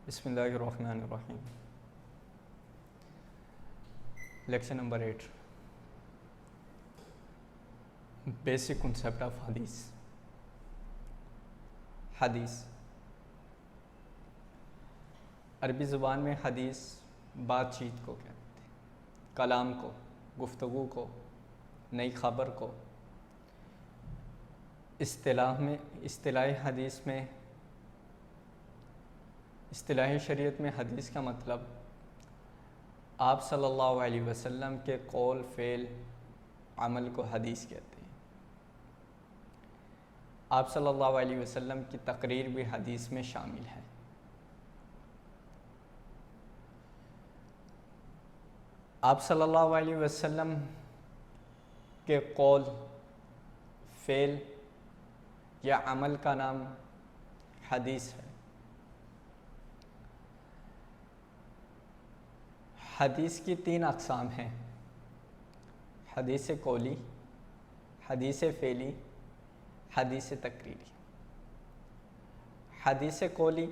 بسم اللہ الرحمن الرحیم. Lecture number 8. Basic concept of حدیث. حدیث عربی زبان میں حدیث بات چیت کو کہتے ہیں، کلام کو، گفتگو کو، نئی خبر کو. اصطلاح حدیث میں، اصطلاح شریعت میں حدیث کا مطلب آپ صلی اللہ علیہ وسلم کے قول، فعل، عمل کو حدیث کہتے ہیں. آپ صلی اللہ علیہ وسلم کی تقریر بھی حدیث میں شامل ہے. آپ صلی اللہ علیہ وسلم کے قول، فعل یا عمل کا نام حدیث ہے. حدیث کی 3 اقسام ہیں: حدیث قولی، حدیث فعلی، حدیث تقریری. حدیث قولی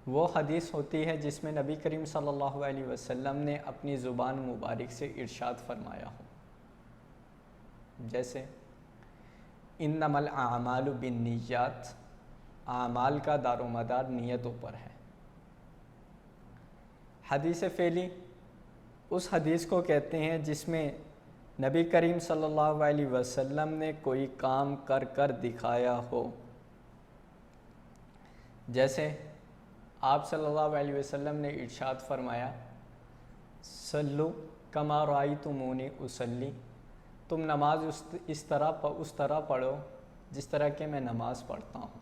وہ حدیث ہوتی ہے جس میں نبی کریم صلی اللہ علیہ وسلم نے اپنی زبان مبارک سے ارشاد فرمایا ہو، جیسے انما الاعمال بالنیات، اعمال کا دار و مدار نیتوں پر ہے. حدیث فعلی اس حدیث کو کہتے ہیں جس میں نبی کریم صلی اللہ علیہ وسلم نے کوئی کام کر کر دکھایا ہو، جیسے آپ صلی اللہ علیہ وسلم نے ارشاد فرمایا صلو کما رأیتمونی اصلی، تم نماز اس طرح پڑھو جس طرح کہ میں نماز پڑھتا ہوں.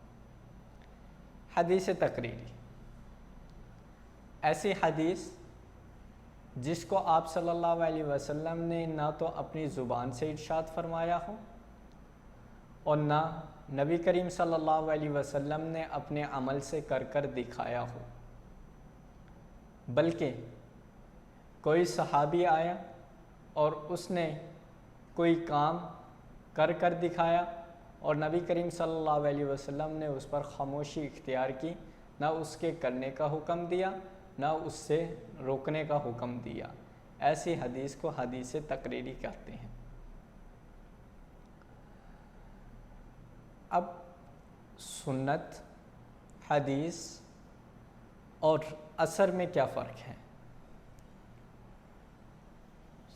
حدیث تقریری ایسی حدیث جس کو آپ صلی اللہ علیہ وسلم نے نہ تو اپنی زبان سے ارشاد فرمایا ہو اور نہ نبی کریم صلی اللہ علیہ وسلم نے اپنے عمل سے کر کر دکھایا ہو، بلکہ کوئی صحابی آیا اور اس نے کوئی کام کر کر دکھایا اور نبی کریم صلی اللہ علیہ وسلم نے اس پر خاموشی اختیار کی، نہ اس کے کرنے کا حکم دیا نہ اس سے روکنے کا حکم دیا. ایسی حدیث کو حدیث تقریری کہتے ہیں. اب سنت، حدیث اور اثر میں کیا فرق ہے؟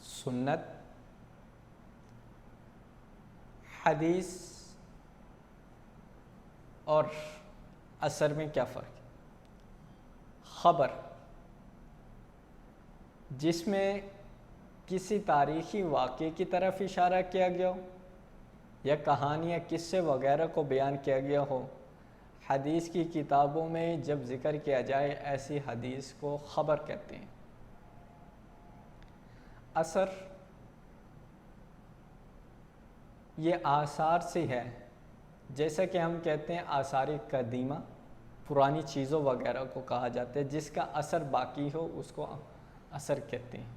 سنت، حدیث اور اثر میں کیا فرق ہے؟ خبر جس میں کسی تاریخی واقعے کی طرف اشارہ کیا گیا ہو یا کہانی یا قصے وغیرہ کو بیان کیا گیا ہو، حدیث کی کتابوں میں جب ذکر کیا جائے ایسی حدیث کو خبر کہتے ہیں. اثر یہ آثار سے ہے، جیسا کہ ہم کہتے ہیں آثار قدیمہ، پرانی چیزوں وغیرہ کو کہا جاتا ہے، جس کا اثر باقی ہو اس کو اثر کہتے ہیں.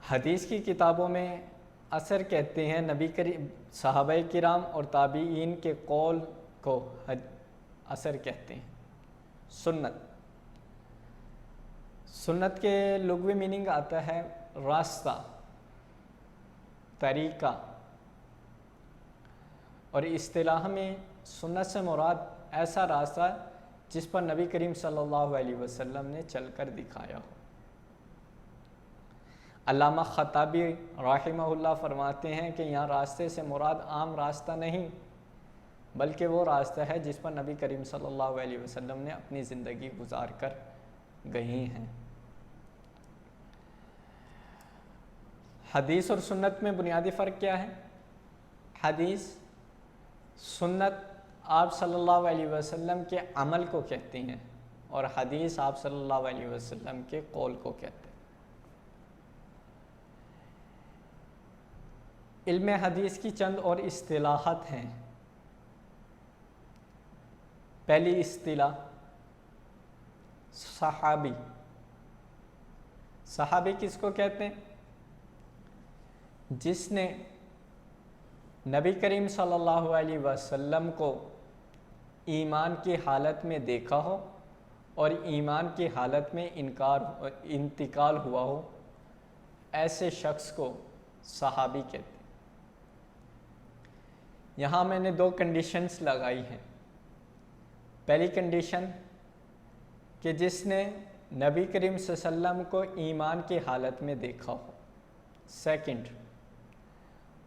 حدیث کی کتابوں میں اثر کہتے ہیں نبی کریم، صحابہ کرام اور تابعین کے قول کو اثر کہتے ہیں. سنت کے لغوی میننگ آتا ہے راستہ، طریقہ، اور اصطلاح میں سنت سے مراد ایسا راستہ جس پر نبی کریم صلی اللہ علیہ وسلم نے چل کر دکھایا ہو. علامہ خطابی رحمہ اللہ فرماتے ہیں کہ یہاں راستے سے مراد عام راستہ نہیں، بلکہ وہ راستہ ہے جس پر نبی کریم صلی اللہ علیہ وسلم نے اپنی زندگی گزار کر گئی ہیں. حدیث اور سنت میں بنیادی فرق کیا ہے؟ حدیث، سنت آپ صلی اللہ علیہ وسلم کے عمل کو کہتے ہیں اور حدیث آپ صلی اللہ علیہ وسلم کے قول کو کہتے ہیں. علم حدیث کی چند اور اصطلاحات ہیں. پہلی اصطلاح صحابی. صحابی کس کو کہتے ہیں؟ جس نے نبی کریم صلی اللہ علیہ وسلم کو ایمان کی حالت میں دیکھا ہو اور ایمان کی حالت میں انتقال ہوا ہو، ایسے شخص کو صحابی کہتے ہیں۔ یہاں میں نے 2 کنڈیشنز لگائی ہیں۔ پہلی کنڈیشن کہ جس نے نبی کریم صلی اللہ علیہ وسلم کو ایمان کی حالت میں دیکھا ہو، سیکنڈ،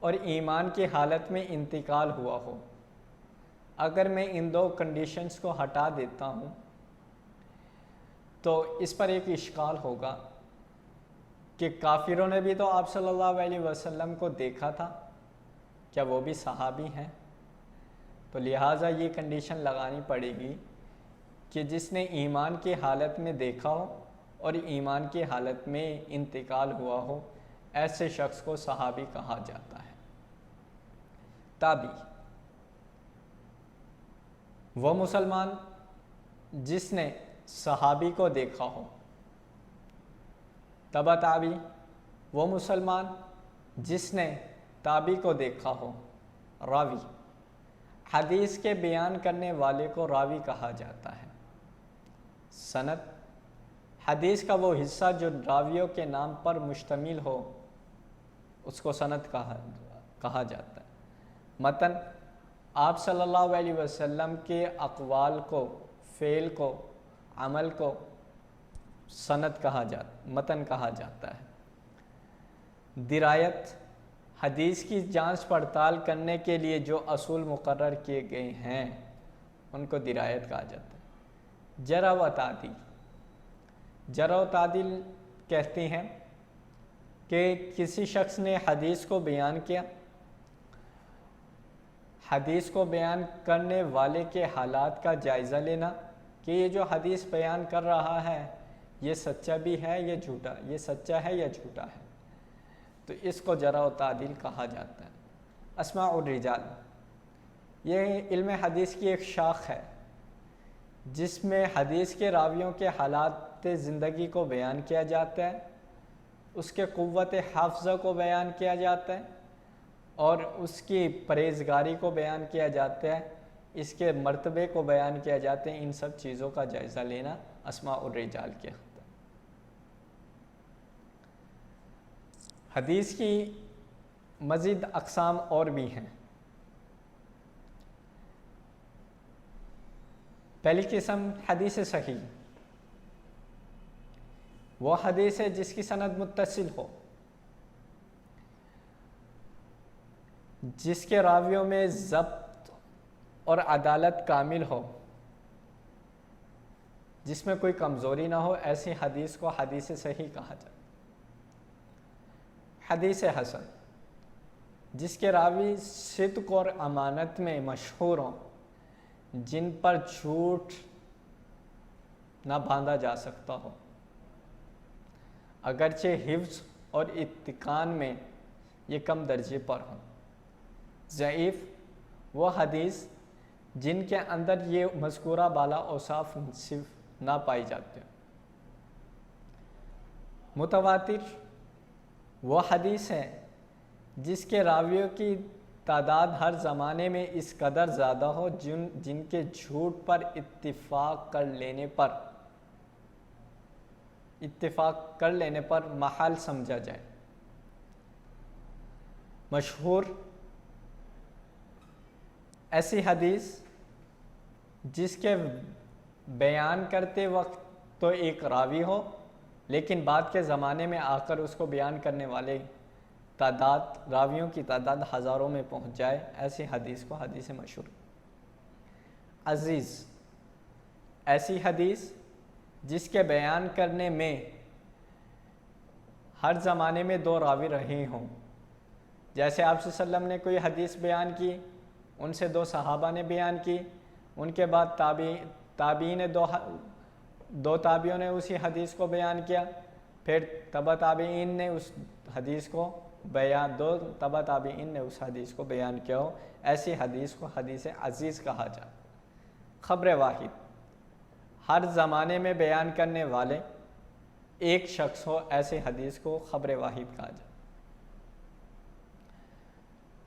اور ایمان کی حالت میں انتقال ہوا ہو۔ اگر میں ان 2 کنڈیشنز کو ہٹا دیتا ہوں تو اس پر ایک اشکال ہوگا کہ کافروں نے بھی تو آپ صلی اللہ علیہ وسلم کو دیکھا تھا، کیا وہ بھی صحابی ہیں؟ تو لہٰذا یہ کنڈیشن لگانی پڑے گی کہ جس نے ایمان کی حالت میں دیکھا ہو اور ایمان کی حالت میں انتقال ہوا ہو، ایسے شخص کو صحابی کہا جاتا ہے۔ تابعی، وہ مسلمان جس نے صحابی کو دیکھا ہو۔ تبع تابعی، وہ مسلمان جس نے تابعی کو دیکھا ہو۔ راوی، حدیث کے بیان کرنے والے کو راوی کہا جاتا ہے۔ سند، حدیث کا وہ حصہ جو راویوں کے نام پر مشتمل ہو، اس کو سند کہا جاتا ہے۔ متن، آپ صلی اللہ علیہ وسلم کے اقوال کو، فعل کو، عمل کو متن کہا جاتا ہے۔ درایت، حدیث کی جانچ پڑتال کرنے کے لیے جو اصول مقرر کیے گئے ہیں ان کو درایت کہا جاتا ہے۔ جرح و تعدیل، جرح و تعدیل کہتے ہیں کہ کسی شخص نے حدیث کو بیان کیا، حدیث کو بیان کرنے والے کے حالات کا جائزہ لینا کہ یہ جو حدیث بیان کر رہا ہے یہ سچا بھی ہے یا جھوٹا، یہ سچا ہے یا جھوٹا ہے، تو اس کو جرح و تعدیل کہا جاتا ہے۔ اسماء الرجال، یہ علم حدیث کی ایک شاخ ہے جس میں حدیث کے راویوں کے حالات زندگی کو بیان کیا جاتا ہے، اس کے قوت حافظہ کو بیان کیا جاتا ہے اور اس کی پرہیزگاری کو بیان کیا جاتا ہے، اس کے مرتبے کو بیان کیا جاتا ہے۔ ان سب چیزوں کا جائزہ لینا اسماء الرجال کے ہوتا ہے۔ حدیث کی مزید اقسام اور بھی ہیں۔ پہلی قسم حدیث صحیح، وہ حدیث ہے جس کی سند متصل ہو، جس کے راویوں میں ضبط اور عدالت کامل ہو، جس میں کوئی کمزوری نہ ہو، ایسی حدیث کو حدیث صحیح کہا جاتا ہے۔ حدیث حسن، جس کے راوی صدق اور امانت میں مشہور ہوں، جن پر جھوٹ نہ باندھا جا سکتا ہو، اگرچہ حفظ اور اتقان میں یہ کم درجے پر ہوں۔ ضعیف، وہ حدیث جن کے اندر یہ مذکورہ بالا اوصاف صرف نہ پائی جاتے ہیں۔ متواتر، وہ حدیث ہے جس کے راویوں کی تعداد ہر زمانے میں اس قدر زیادہ ہو جن کے جھوٹ پر اتفاق کر لینے پر محال سمجھا جائے۔ مشہور، ایسی حدیث جس کے بیان کرتے وقت تو ایک راوی ہو لیکن بعد کے زمانے میں آ کر اس کو بیان کرنے والے راویوں کی تعداد ہزاروں میں پہنچ جائے، ایسی حدیث کو حدیث مشہور۔ عزیز، ایسی حدیث جس کے بیان کرنے میں ہر زمانے میں 2 راوی رہے ہوں، جیسے آپ صلی اللہ علیہ وسلم نے کوئی حدیث بیان کی، ان سے 2 صحابہ نے بیان کی، ان کے بعد تابعین نے 2 تابعیوں نے اسی حدیث کو بیان کیا، پھر تبع تابعین نے اس حدیث کو دو تبع تابعین نے اس حدیث کو بیان کیا ہو، ایسی حدیث کو حدیث عزیز کہا جاتا ہے۔ خبر واحد، ہر زمانے میں بیان کرنے والے ایک شخص ہو، ایسی حدیث کو خبر واحد کہا جاتا ہے۔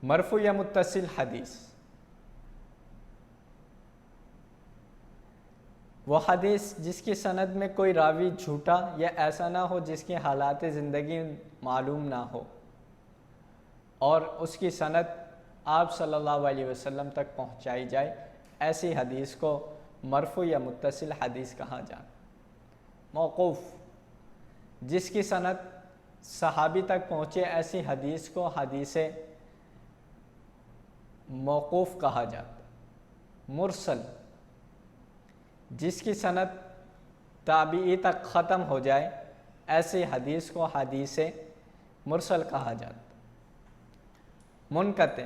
مرفوع یا متصل حدیث، وہ حدیث جس کی سند میں کوئی راوی جھوٹا یا ایسا نہ ہو جس کی حالات زندگی معلوم نہ ہو اور اس کی سند آپ صلی اللہ علیہ وسلم تک پہنچائی جائے، ایسی حدیث کو مرفوع یا متصل حدیث کہا جاتا۔ موقوف جس کی سند صحابی تک پہنچے، ایسی حدیث کو حدیث موقوف کہا جاتا۔ مرسل جس کی سند تابعی تک ختم ہو جائے، ایسی حدیث کو حدیث مرسل کہا جاتا۔ منقطع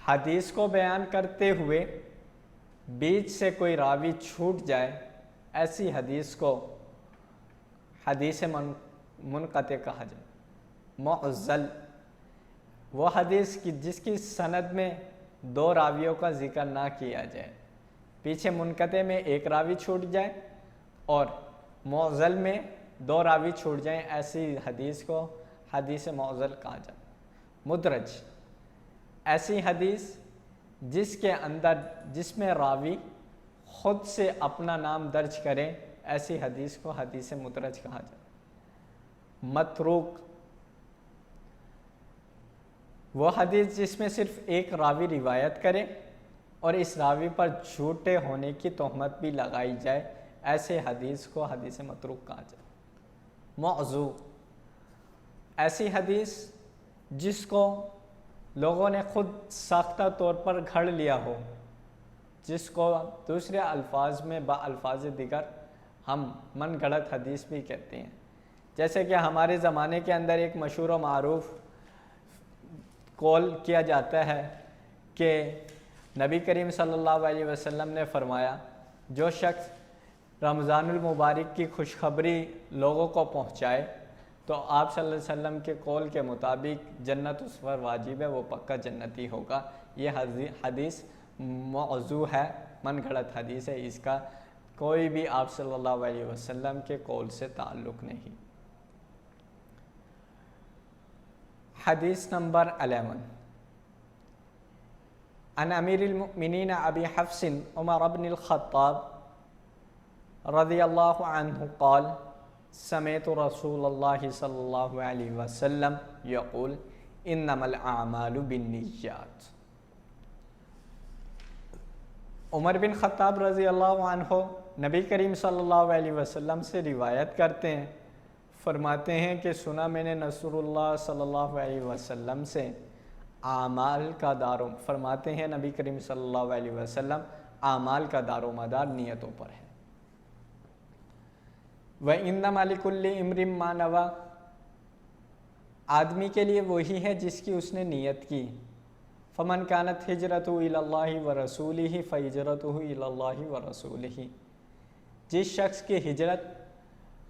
حدیث کو بیان کرتے ہوئے بیچ سے کوئی راوی چھوٹ جائے، ایسی حدیث کو حدیث منقطع کہا جاتا۔ معضل وہ حدیث کی جس کی سند میں دو راویوں کا ذکر نہ کیا جائے، پیچھے منقطع میں ایک راوی چھوٹ جائے اور معضل میں دو راوی چھوٹ جائیں، ایسی حدیث کو حدیث معضل کہا جاتا۔ مدرج ایسی حدیث جس میں راوی خود سے اپنا نام درج کرے، ایسی حدیث کو حدیث مدرج کہا جاتا۔ متروک وہ حدیث جس میں صرف ایک راوی روایت کرے اور اس راوی پر جھوٹے ہونے کی تہمت بھی لگائی جائے، ایسے حدیث کو حدیث متروک کہا جاتا۔ موضوع ایسی حدیث جس کو لوگوں نے خود ساختہ طور پر گھڑ لیا ہو، جس کو دوسرے الفاظ میں الفاظ دیگر ہم من گھڑت حدیث بھی کہتے ہیں۔ جیسے کہ ہمارے زمانے کے اندر ایک مشہور و معروف قول کیا جاتا ہے کہ نبی کریم صلی اللہ علیہ وسلم نے فرمایا، جو شخص رمضان المبارک کی خوشخبری لوگوں کو پہنچائے تو آپ صلی اللہ علیہ وسلم کے قول کے مطابق جنت اس پر واجب ہے، وہ پکا جنتی ہوگا۔ یہ حدیث موضوع ہے، من گھڑت حدیث ہے، اس کا کوئی بھی آپ صلی اللہ علیہ وسلم کے قول سے تعلق نہیں۔ حدیث نمبر 11 عن امیر المؤمنین ابی حفص عمر بن الخطاب رضی اللہ عنہ قال سمعت رسول اللہ صلی اللہ علیہ وسلم یقول انما الاعمال بالنیات۔ عمر بن خطاب رضی اللہ عنہ نبی کریم صلی اللہ علیہ وسلم سے روایت کرتے ہیں، فرماتے ہیں کہ سنا میں نے رسول اللہ صلی اللہ علیہ وسلم سے اعمال کا فرماتے ہیں نبی کریم صلی اللہ علیہ وسلم اعمال کا دار و مدار نیتوں پر ہے۔ وَإِنَّمَا لِكُلِّ امْرٍ مَّا نَوَىٰ آدمی کے لیے وہی ہے جس کی اس نے نیت کی۔ فَمَنْ كَانَتْ هِجْرَتُهُ إِلَى اللَّهِ وَرَسُولِهِ فَهِجْرَتُهُ إِلَى اللَّهِ وَرَسُولِهِ جس شخص کی ہجرت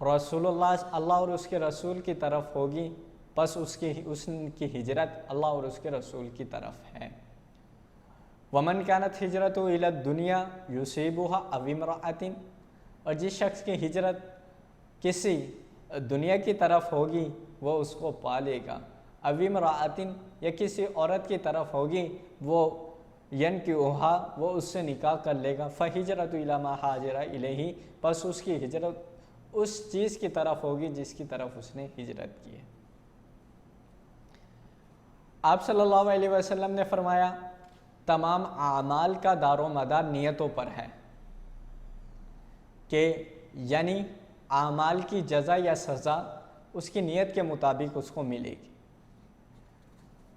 رسول اللہ اور اس کے رسول کی طرف ہوگی، بس اس کی ہجرت اللہ اور اس کے رسول کی طرف ہے۔ وَمَنْ كَانَتْ هِجْرَتُهُ إِلَى الدُّنْيَا يُصِيبُهَا أَوْ امْرَأَةٍ اور جس شخص کی ہجرت کسی دنیا کی طرف ہوگی وہ اس کو پالے گا، او امرأۃ یا کسی عورت کی طرف ہوگی وہ ینکحها وہ اس سے نکاح کر لے گا، فہجرۃ الی ما ہاجر الیہ بس اس کی ہجرت اس چیز کی طرف ہوگی جس کی طرف اس نے ہجرت کی ہے۔ آپ صلی اللہ علیہ وسلم نے فرمایا تمام اعمال کا دار و مدار نیتوں پر ہے، کہ یعنی اعمال کی جزا یا سزا اس کی نیت کے مطابق اس کو ملے گی۔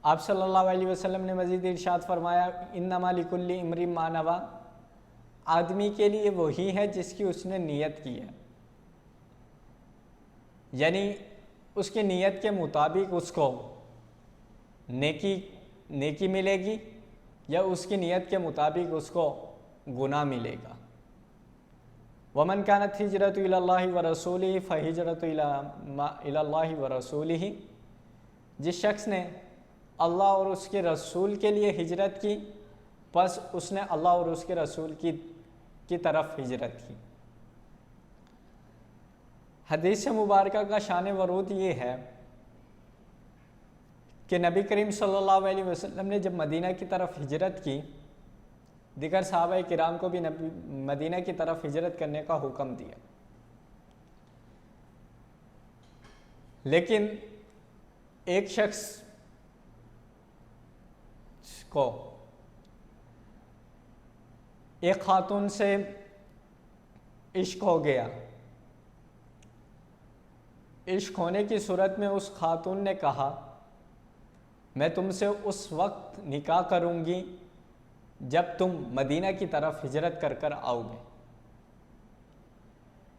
آپ صلی اللہ علیہ وسلم نے مزید ارشاد فرمایا انما لکل امرئ ما نویٰ آدمی کے لیے وہی ہے جس کی اس نے نیت کی ہے، یعنی اس کی نیت کے مطابق اس کو نیکی ملے گی یا اس کی نیت کے مطابق اس کو گناہ ملے گا۔ وَمَنْ كَانَتْ هِجْرَتُهُ إِلَى اللَّهِ وَرَسُولِهِ فَهِجْرَتُهُ إِلَى اللَّهِ وَرَسُولِهِ جس شخص نے اللہ اور اس کے رسول کے لیے ہجرت کی بس اس نے اللہ اور اس کے رسول کی طرف ہجرت کی۔ حدیث مبارکہ کا شان ورود یہ ہے کہ نبی کریم صلی اللہ علیہ وسلم نے جب مدینہ کی طرف ہجرت کی، دیگر صحابہ کرام کو بھی مدینہ کی طرف ہجرت کرنے کا حکم دیا، لیکن ایک شخص کو ایک خاتون سے عشق ہو گیا۔ عشق ہونے کی صورت میں اس خاتون نے کہا میں تم سے اس وقت نکاح کروں گی جب تم مدینہ کی طرف ہجرت کر کر آؤ گے۔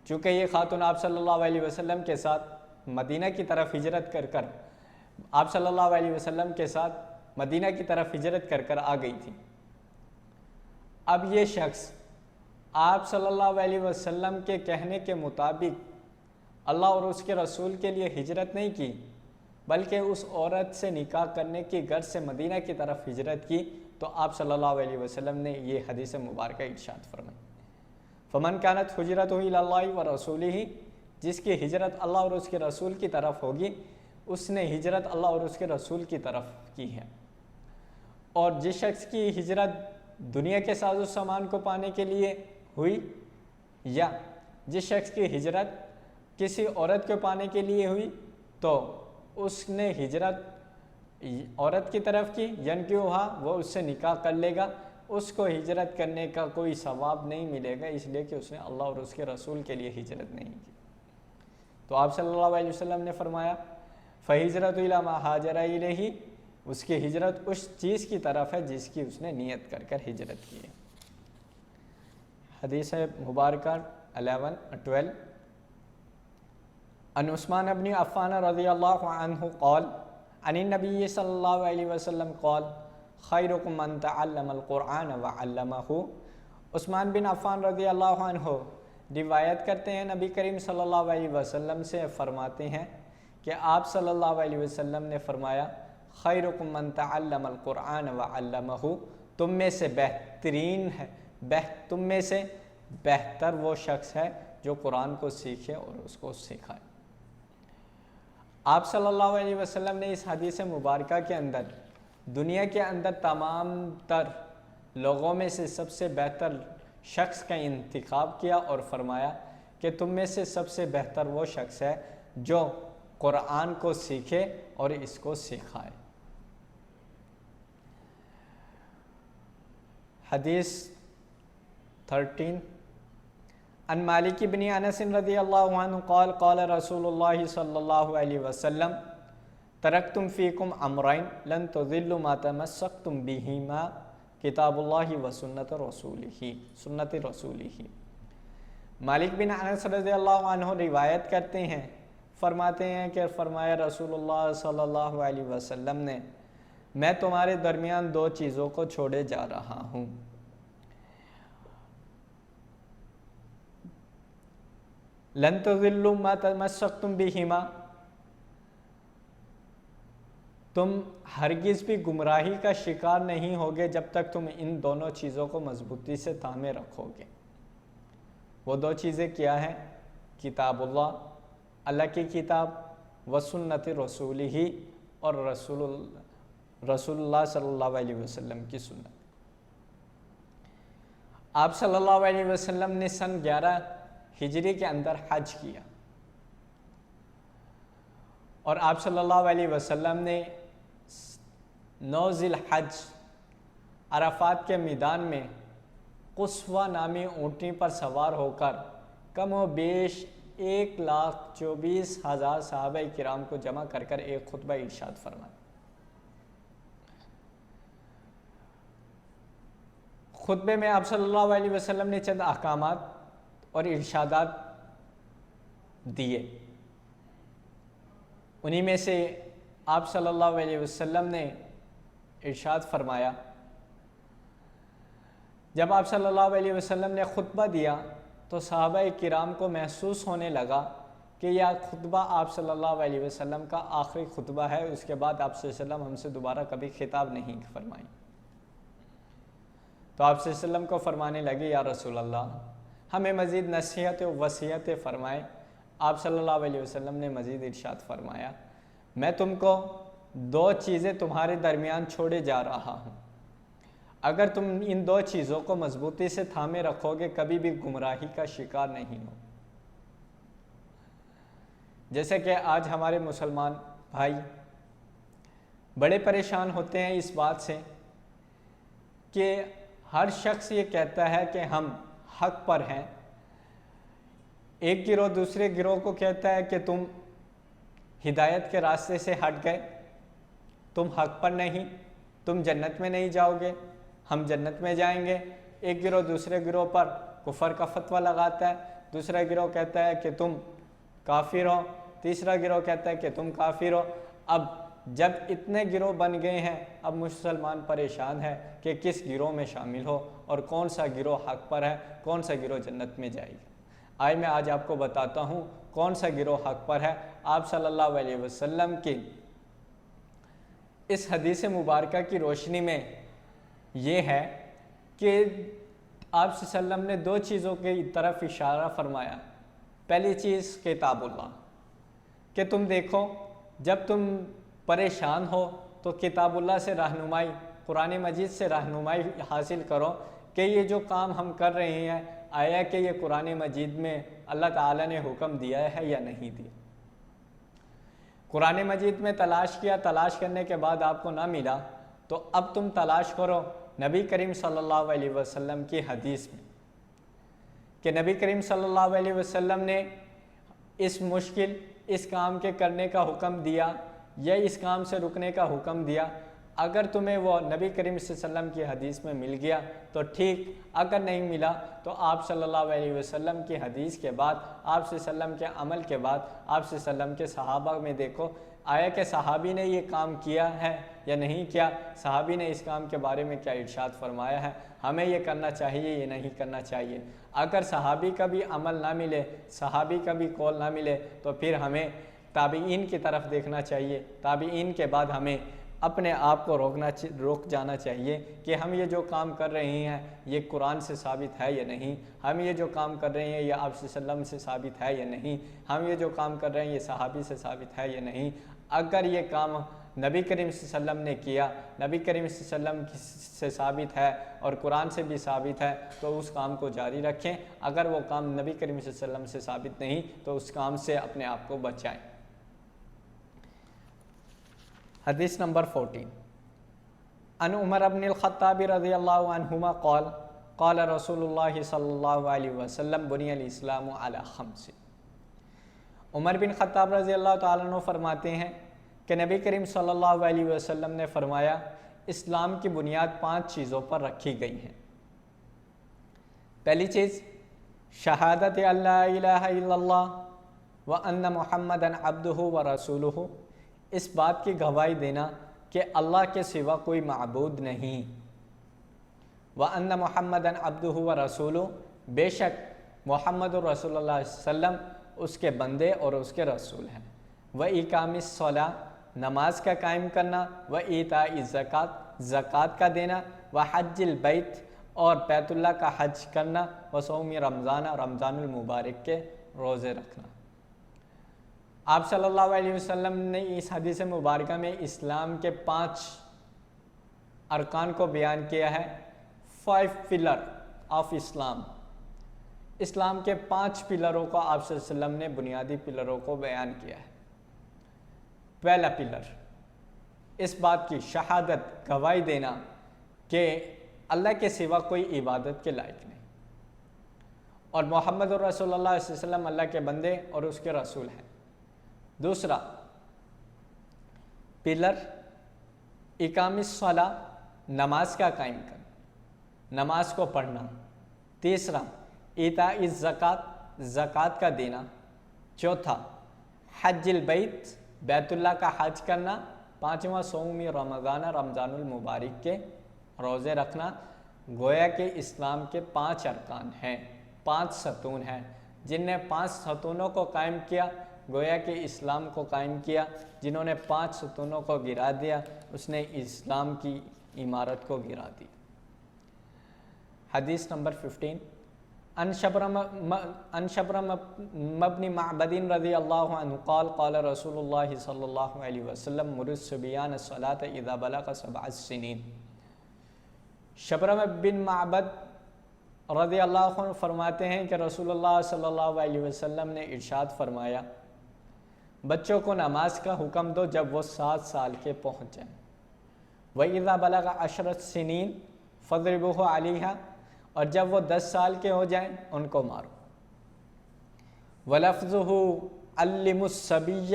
چونکہ یہ خاتون آپ صلی اللہ علیہ وسلم کے ساتھ مدینہ کی طرف ہجرت کر کر آپ صلی اللہ علیہ وسلم کے ساتھ مدینہ کی طرف ہجرت کر کر آ گئی تھی۔ اب یہ شخص آپ صلی اللہ علیہ وسلم کے کہنے کے مطابق اللہ اور اس کے رسول کے لیے ہجرت نہیں کی، بلکہ اس عورت سے نکاح کرنے کی غرض سے مدینہ کی طرف ہجرت کی، تو آپ صلی اللہ علیہ وسلم نے یہ حدیث مبارکہ ارشاد فرمائی، فمن كانت ہجرتہ الی اللہ ورسولہ، جس کی ہجرت اللہ اور اس کے رسول کی طرف ہوگی اس نے ہجرت اللہ اور اس کے رسول کی طرف کی ہے۔ اور جس شخص کی ہجرت دنیا کے ساز و سامان کو پانے کے لیے ہوئی، یا جس شخص کی ہجرت کسی عورت کو پانے کے لیے ہوئی، تو اس نے ہجرت عورت کی طرف کی، ینکحھا، وہ اس سے نکاح کر لے گا، اس کو ہجرت کرنے کا کوئی ثواب نہیں ملے گا، اس لیے کہ اس نے اللہ اور اس کے رسول کے لیے ہجرت نہیں کی۔ تو آپ صلی اللہ علیہ وسلم نے فرمایا فَهِجْرَةُ إِلَى مَا هَاجَرَ إِلَيْهِ، اس کی ہجرت اس چیز کی طرف ہے جس کی اس نے نیت کر کر ہجرت کی ہے۔ حدیث مبارکہ 11-12 ان عثمان بن عفان رضی اللہ عنہ قال عن النبی صلی اللہ علیہ وسلم قال خیرکم من تعلم القرآن وعلمہ۔ عثمان بن عفان رضی اللہ عنہ روایت کرتے ہیں نبی کریم صلی اللہ علیہ وسلم سے، فرماتے ہیں کہ آپ صلی اللہ علیہ وسلم نے فرمایا خیرکم من تعلم القرآن وعلمہ، تم میں سے بہترین ہے، تم میں سے بہتر وہ شخص ہے جو قرآن کو سیکھے اور اس کو سکھائے۔ آپ صلی اللہ علیہ وسلم نے اس حدیث مبارکہ کے اندر دنیا کے اندر تمام تر لوگوں میں سے سب سے بہتر شخص کا انتخاب کیا اور فرمایا کہ تم میں سے سب سے بہتر وہ شخص ہے جو قرآن کو سیکھے اور اس کو سکھائے۔ حدیث 13 ان مالک بن انس رضی اللہ عنہ قال قال رسول اللہ صلی اللہ علیہ وسلم ترکتم فیکم امرین لن تضلوا ما تمسکتم بہما کتاب اللہ و سنت رسولہ۔ مالک بن انس رضی اللہ عنہ روایت کرتے ہیں، فرماتے ہیں کہ فرمایا رسول اللہ صلی اللہ علیہ وسلم نے میں تمہارے درمیان دو چیزوں کو چھوڑے جا رہا ہوں، لن تضلوا ما تمسکتم بہما، تم ہرگز بھی گمراہی کا شکار نہیں ہوگے جب تک تم ان دونوں چیزوں کو مضبوطی سے تھامے رکھو گے۔ وہ دو چیزیں کیا ہیں؟ کتاب اللہ، اللہ کی کتاب، و سنت رسولہ، اور رسول اللہ صلی اللہ علیہ وسلم کی سنت۔ آپ صلی اللہ علیہ وسلم نے سن 11 ہجری کے اندر حج کیا، اور آپ صلی اللہ علیہ وسلم نے 9 ذی الحج عرفات کے میدان میں قصوہ نامی اونٹنی پر سوار ہو کر کم و بیش 1,24,000 صحابہ کرام کو جمع کر کر ایک خطبہ ارشاد فرمایا۔ خطبے میں آپ صلی اللہ علیہ وسلم نے چند احکامات اور ارشادات دیے، انہی میں سے آپ صلی اللہ علیہ وسلم نے ارشاد فرمایا، جب آپ صلی اللہ علیہ وسلم نے خطبہ دیا تو صحابہ کرام کو محسوس ہونے لگا کہ یہ خطبہ آپ صلی اللہ علیہ وسلم کا آخری خطبہ ہے، اس کے بعد آپ صلی اللہ علیہ وسلم ہم سے دوبارہ کبھی خطاب نہیں فرمائیں۔ تو آپ صلی اللہ علیہ وسلم کو فرمانے لگے یا رسول اللہ ہمیں مزید نصیحت و وصیت فرمائیں۔ آپ صلی اللہ علیہ وسلم نے مزید ارشاد فرمایا میں تم کو 2 چیزیں تمہارے درمیان چھوڑے جا رہا ہوں، اگر تم ان دو چیزوں کو مضبوطی سے تھامے رکھو گے کبھی بھی گمراہی کا شکار نہیں ہو۔ جیسے کہ آج ہمارے مسلمان بھائی بڑے پریشان ہوتے ہیں اس بات سے کہ ہر شخص یہ کہتا ہے کہ ہم حق پر ہیں، ایک گروہ دوسرے گروہ کو کہتا ہے کہ تم ہدایت کے راستے سے ہٹ گئے، تم حق پر نہیں، تم جنت میں نہیں جاؤ گے، ہم جنت میں جائیں گے۔ ایک گروہ دوسرے گروہ پر کفر کا فتویٰ لگاتا ہے، دوسرا گروہ کہتا ہے کہ تم کافر ہو، تیسرا گروہ کہتا ہے کہ تم کافر ہو۔ اب جب اتنے گروہ بن گئے ہیں، اب مسلمان پریشان ہے کہ کس گروہ میں شامل ہو اور کون سا گروہ حق پر ہے، کون سا گروہ جنت میں جائے گا۔ آئے میں آج آپ کو بتاتا ہوں کون سا گروہ حق پر ہے۔ آپ صلی اللہ علیہ وسلم کی اس حدیث مبارکہ کی روشنی میں یہ ہے کہ آپ صلی اللہ علیہ وسلم نے دو چیزوں کی طرف اشارہ فرمایا۔ پہلی چیز کتاب اللہ، کہ تم دیکھو جب تم پریشان ہو تو کتاب اللہ سے رہنمائی، قرآن مجید سے رہنمائی حاصل کرو کہ یہ جو کام ہم کر رہے ہیں آیا کہ یہ قرآن مجید میں اللہ تعالیٰ نے حکم دیا ہے یا نہیں دیا۔ قرآن مجید میں تلاش کیا، تلاش کرنے کے بعد آپ کو نہ ملا تو اب تم تلاش کرو نبی کریم صلی اللہ علیہ وسلم کی حدیث میں، کہ نبی کریم صلی اللہ علیہ وسلم نے اس مشکل اس کام کے کرنے کا حکم دیا یا اس کام سے رکنے کا حکم دیا۔ اگر تمہیں وہ نبی کریم صلی اللہ علیہ وسلم کی حدیث میں مل گیا تو ٹھیک، اگر نہیں ملا تو آپ صلی اللہ علیہ وسلم کی حدیث کے بعد، آپ صلی اللہ علیہ وسلم کے عمل کے بعد، آپ صلی اللہ علیہ وسلم کے صحابہ میں دیکھو آیا کہ صحابی نے یہ کام کیا ہے یا نہیں کیا، صحابی نے اس کام کے بارے میں کیا ارشاد فرمایا ہے، ہمیں یہ کرنا چاہیے یہ نہیں کرنا چاہیے۔ اگر صحابی کا بھی عمل نہ ملے، صحابی کا بھی قول نہ ملے تو پھر ہمیں تابعین کی طرف دیکھنا چاہیے۔ تابعین کے بعد ہمیں اپنے آپ کو روک جانا چاہیے کہ ہم یہ جو کام کر رہے ہیں یہ قرآن سے ثابت ہے یا نہیں، ہم یہ جو کام کر رہے ہیں یہ آپ صلی اللہ علیہ وسلم سے ثابت ہے یا نہیں، ہم یہ جو کام کر رہے ہیں یہ صحابی سے ثابت ہے یا نہیں۔ اگر یہ کام نبی کریم صلی اللہ علیہ وسلم نے کیا، نبی کریم صلی اللہ علیہ وسلم سے ثابت ہے اور قرآن سے بھی ثابت ہے تو اس کام کو جاری رکھیں۔ اگر وہ کام نبی کریم صلی اللہ علیہ وسلم سے ثابت نہیں تو اس کام سے اپنے آپ کو بچائیں۔ حدیث نمبر 14، ان عمر بن الخطاب رضی اللہ عنہما قال قال رسول اللہ صلی اللہ علیہ وسلم بنی الاسلام علی خمس۔ عمر بن خطاب رضی اللہ تعالیٰ عنہ فرماتے ہیں کہ نبی کریم صلی اللہ علیہ وسلم نے فرمایا اسلام کی بنیاد 5 چیزوں پر رکھی گئی ہیں۔ پہلی چیز شہادت اللہ الہ الا اللہ وان محمدً عبدہ ورسولہ، اس بات کی گواہی دینا کہ اللہ کے سوا کوئی معبود نہیں، وَأَنَّ مُحَمَّدًا عَبْدُهُ وَرَسُولُهُ، بے شک محمد رسول اللہ صلی اللہ علیہ وسلم اس کے بندے اور اس کے رسول ہیں، وَإِقَامِ الصَّلَاةِ، نماز کا قائم کرنا، وَإِيتَاءِ الزَّكَاةِ، زکوٰۃ کا دینا، وَحَجِّ الْبَيْتِ، اور بیت اللہ کا حج کرنا، وَصَوْمِ رمضان، رمضان المبارک کے روزے رکھنا۔ آپ صلی اللہ علیہ وسلم نے اس حدیث مبارکہ میں اسلام کے 5 ارکان کو بیان کیا ہے۔ 5 پلر آف اسلام، اسلام کے 5 پلروں کو آپ صلی اللہ علیہ وسلم نے بنیادی پلروں کو بیان کیا ہے۔ پہلا پلر اس بات کی شہادت، گواہی دینا کہ اللہ کے سوا کوئی عبادت کے لائق نہیں اور محمد رسول اللہ صلی اللہ علیہ وسلم اللہ کے بندے اور اس کے رسول ہیں۔ دوسرا پلر اقام الصلاۃ، نماز کا قائم کرنا، نماز کو پڑھنا۔ تیسرا ایتاء الزکوٰۃ، زکوٰۃ کا دینا۔ چوتھا حج البیت، بیت اللہ کا حج کرنا۔ پانچواں صوم رمضان، رمضان المبارک کے روزے رکھنا۔ گویا کہ اسلام کے 5 ارکان ہیں، 5 ستون ہیں، جن نے 5 ستونوں کو قائم کیا، گویا کہ اسلام کو قائم کیا۔ جنہوں نے 5 ستونوں کو گرا دیا اس نے اسلام کی عمارت کو گرا دی۔ حدیث نمبر 15، ان شبرم بن معبد رضی اللہ عنہ قال قال رسول اللہ صلی اللہ علیہ وسلم مر الصبیان الصلاۃ اذا بلغ 7 سنین۔ شبرم بن معبد رضی اللہ عنہ فرماتے ہیں کہ رسول اللہ صلی اللہ علیہ وسلم نے ارشاد فرمایا، بچوں کو نماز کا حکم دو جب وہ 7 سال کے پہنچ جائیں۔ وَإِذَا بَلَغَ 10 سِنِينَ فَاضْرِبُوهُ عَلَيْهَا، اور جب وہ 10 سال کے ہو جائیں ان کو مارو۔ وَلَفْظُهُ عَلِّمُوا الصَّبِيَّ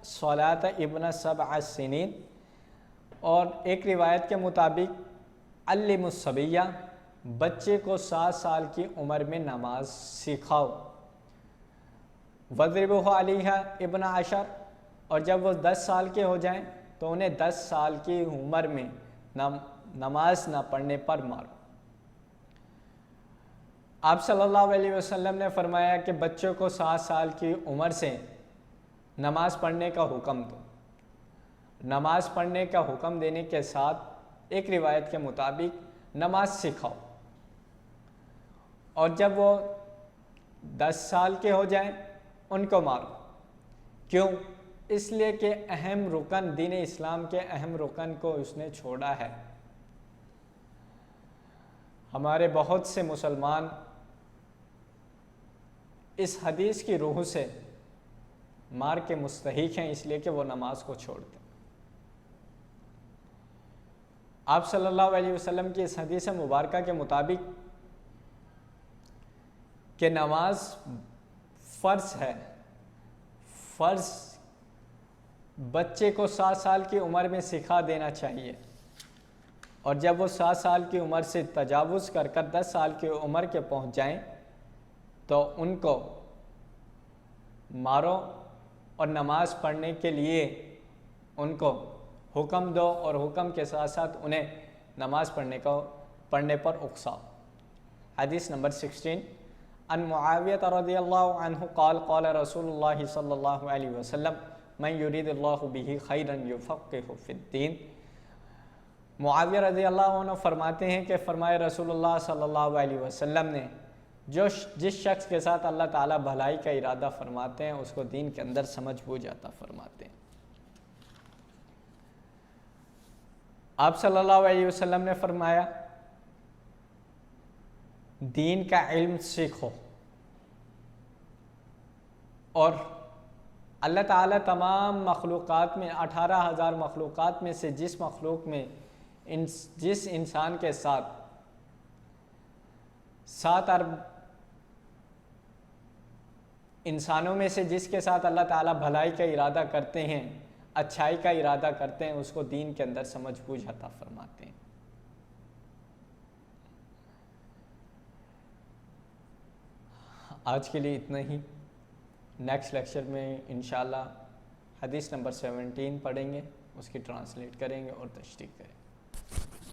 صَلَاةَ ابْنَ 7 سِنِينَ، اور ایک روایت کے مطابق عَلِّمُوا الصَّبِيَّ، بچے کو 7 سال کی عمر میں نماز سکھاؤ۔ وَاضْرِبُوهُ عَلَيْهَا ابْنَ 10، اور جب وہ 10 سال کے ہو جائیں تو انہیں 10 سال کی عمر میں نماز نہ پڑھنے پر مارو۔ آپ صلی اللہ علیہ وسلم نے فرمایا کہ بچوں کو 7 سال کی عمر سے نماز پڑھنے کا حکم دو۔ نماز پڑھنے کا حکم دینے کے ساتھ ایک روایت کے مطابق نماز سکھاؤ، اور جب وہ 10 سال کے ہو جائیں ان کو مارو۔ کیوں؟ اس لیے کہ اہم رکن، دین اسلام کے اہم رکن کو اس نے چھوڑا ہے۔ ہمارے بہت سے مسلمان اس حدیث کی روح سے مار کے مستحق ہیں، اس لیے کہ وہ نماز کو چھوڑتے ہیں۔ آپ صلی اللہ علیہ وسلم کی اس حدیث مبارکہ کے مطابق کہ نماز فرض ہے، فرض بچے کو 7 سال کی عمر میں سکھا دینا چاہیے، اور جب وہ 7 سال کی عمر سے تجاوز کر 10 سال کی عمر کے پہنچ جائیں تو ان کو مارو، اور نماز پڑھنے کے لیے ان کو حکم دو، اور حکم کے ساتھ ساتھ انہیں نماز پڑھنے پر اکساؤ۔ حدیث نمبر 16، ان معاویہ رضی اللہ عنہ قال قال رسول اللہ صلی اللہ علیہ وسلم من یرید اللہ بہ خیرا یفقہہ فی الدین۔ معاویہ رضی اللہ عنہ فرماتے ہیں کہ فرمائے رسول اللہ صلی اللہ علیہ وسلم نے، جس شخص کے ساتھ اللہ تعالیٰ بھلائی کا ارادہ فرماتے ہیں اس کو دین کے اندر سمجھ بوجھ عطا فرماتے ہیں۔ آپ صلی اللہ علیہ وسلم نے فرمایا، دین کا علم سیکھو، اور اللہ تعالیٰ تمام مخلوقات میں 18,000 مخلوقات میں سے جس مخلوق میں جس انسان کے ساتھ 7 ارب انسانوں میں سے جس کے ساتھ اللہ تعالیٰ بھلائی کا ارادہ کرتے ہیں، اچھائی کا ارادہ کرتے ہیں، اس کو دین کے اندر سمجھ بوجھ عطا فرماتے ہیں۔ آج کے لیے اتنا ہی۔ نیکسٹ لیکچر میں انشاءاللہ حدیث نمبر 17 پڑھیں گے، اس کی ٹرانسلیٹ کریں گے اور تشریح کریں گے۔